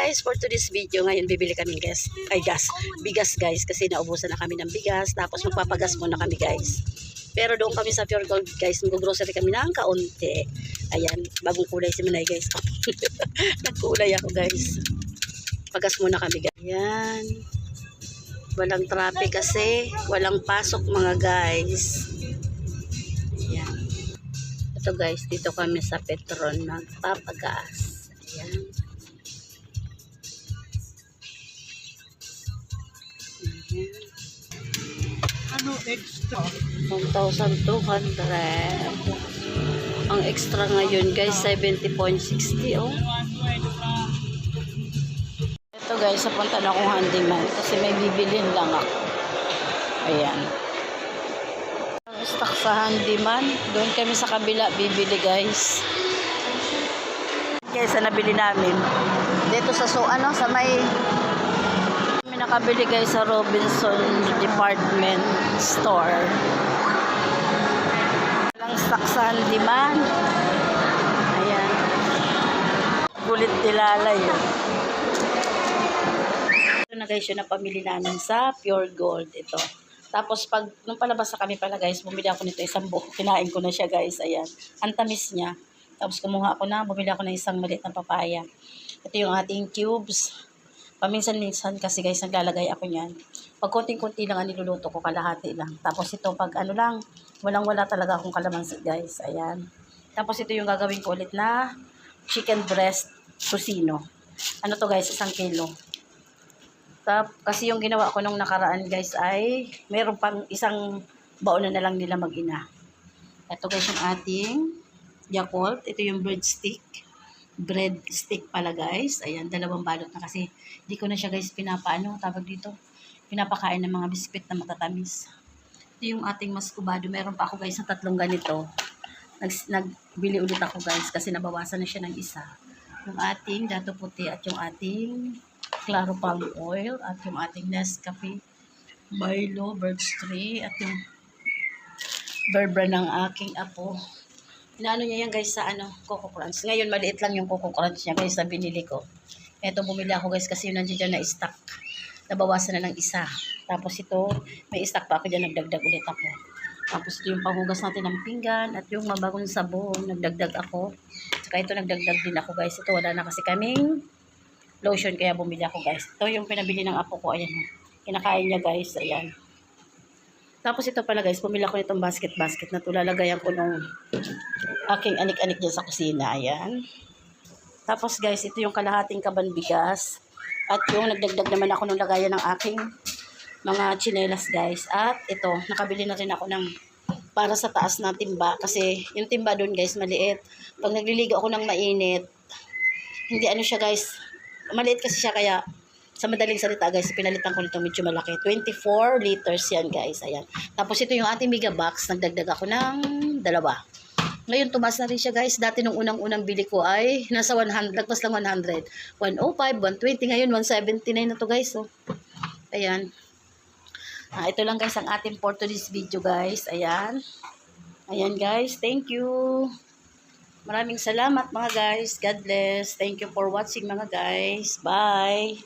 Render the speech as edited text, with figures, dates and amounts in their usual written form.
guys, for today's video, ngayon bibili kami bigas guys, kasi naubusan na kami ng bigas, tapos magpapagas muna kami guys. Pero doon kami sa Pure Gold guys, mag-grocery kami ng kaunti. Ayan, bagong kulay si Manay guys. Nagkulay ako guys. Pagas muna kami guys. Ayan. Walang traffic kasi, walang pasok mga guys. Ayan. Ito guys, dito kami sa Petron magpapagas. Ayan. Ano extra? 1,200. Ang extra ngayon guys, 70.60 oh. Ito guys, napunta na akong handyman kasi may bibilin lang ako. Ayan. Ang stock sa handyman, doon kami sa kabila bibili guys. Guys, na nabili namin dito sa sa may nakabili guys sa Robinson Department Store. Walang stock sa handyman. Ayan. Gulit nilalay. Ito na guys yung napamili namin sa Pure Gold. Ito. Tapos pag nung palabas na kami pala guys, bumili ako nito isang buo. Kinain ko na siya guys. Ayan. Ang tamis niya. Tapos kumuha ako bumili ako ng isang maliit na papaya. Ito yung ating cubes. Paminsan-minsan kasi guys, naglalagay ako niyan. Pag konting-konti lang ang niluluto ko, kalahati lang. Tapos ito, pag lang, walang-wala talaga akong kalamansi guys. Ayan. Tapos ito yung gagawin ko ulit na chicken breast tocino. Ano to guys, 1 kilo. Kasi yung ginawa ko nung nakaraan guys ay, mayroon pang isang baon na lang nila mag-ina. Ito guys yung ating Yakult. Ito yung bread stick pala guys. Ayan, 2 balot na kasi hindi ko na siya guys pinapakain ng mga biskwit na matatamis. Ito yung ating maskubado. Meron pa ako guys na 3 ganito. Nagbili ulit ako guys kasi nabawasan na siya ng isa. Yung ating dato puti at yung ating claro palm oil at yung ating Nescafe Milo Birch Tree at yung Berbra ng aking apo. Inaano niya yan guys sa Coco Crunch. Ngayon maliit lang yung Coco Crunch niya guys na binili ko. Eto bumili ako guys kasi yun nandiyan na stock. Nabawasan na ng isa. Tapos ito may stock pa ako dyan, nagdagdag ulit ako. Tapos ito yung panghugas natin ng pinggan at yung mabagong sabon, nagdagdag ako. Saka ito nagdagdag din ako guys. Ito wala na kasi kaming lotion kaya bumili ako guys. Ito yung pinabili ng apo ko. Ayan. Kinakain niya guys. Ayan. Tapos ito pala guys, pumili ako nitong basket na ito. Lalagayan ko nung aking anik-anik dyan sa kusina. Ayan. Tapos guys, ito yung kalahating kaban bigas. At yung nagdagdag naman ako nung lagayan ng aking mga tsinelas guys. At ito, nakabili na rin ako ng para sa taas na timba. Kasi yung timba doon guys, maliit. Pag nagliligo ako ng mainit, hindi siya guys. Maliit kasi siya kaya sa madaling salita guys, pinalitan ko nito medyo malaki. 24 liters yan guys. Ayan. Tapos ito yung ating mega box. Nagdagdag ako ng 2. Ngayon tumas na rin siya guys. Dati nung unang bili ko ay nasa 100. Lagpas lang 100. 105, 120. Ngayon 179 na to guys. So, ayan. Ito lang guys ang ating for today's video guys. Ayan. Ayan guys. Thank you. Maraming salamat mga guys. God bless. Thank you for watching mga guys. Bye.